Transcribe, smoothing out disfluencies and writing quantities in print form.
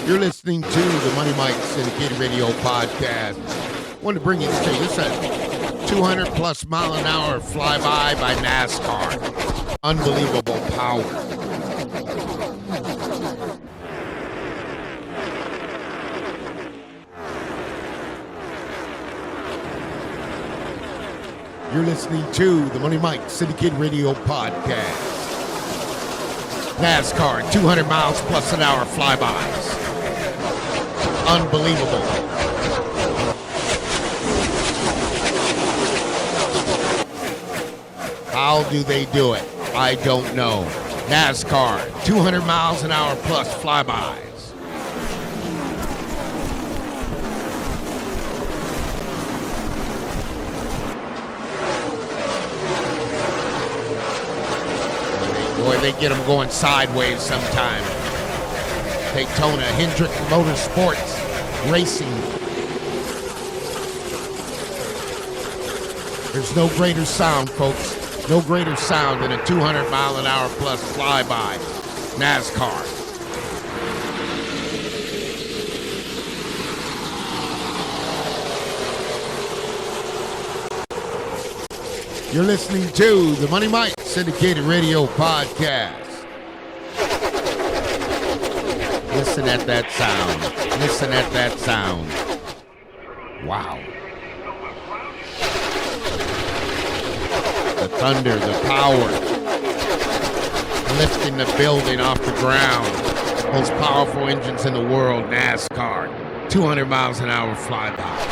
You're listening to the Money Mike Syndicated Radio Podcast. I wanted to bring you this is a 200 plus mile an hour flyby by NASCAR. Unbelievable power. You're listening to the Money Mike Syndicated Radio Podcast. NASCAR 200 miles plus an hour flybys. Unbelievable. How do they do it? I don't know. NASCAR 200 miles an hour plus flybys. Boy, they get them going sideways sometimes. Daytona, hendrickmotorsports, racing. There's no greater sound, folks. No greater sound than a 200 mile an hour plus flyby. NASCAR. You're listening to the Money Mike Syndicated Radio Podcast. Listen at that sound. Listen at that sound. Wow. The thunder, the power. Lifting the building off the ground. Most powerful engines in the world, NASCAR. 200 miles an hour flyby.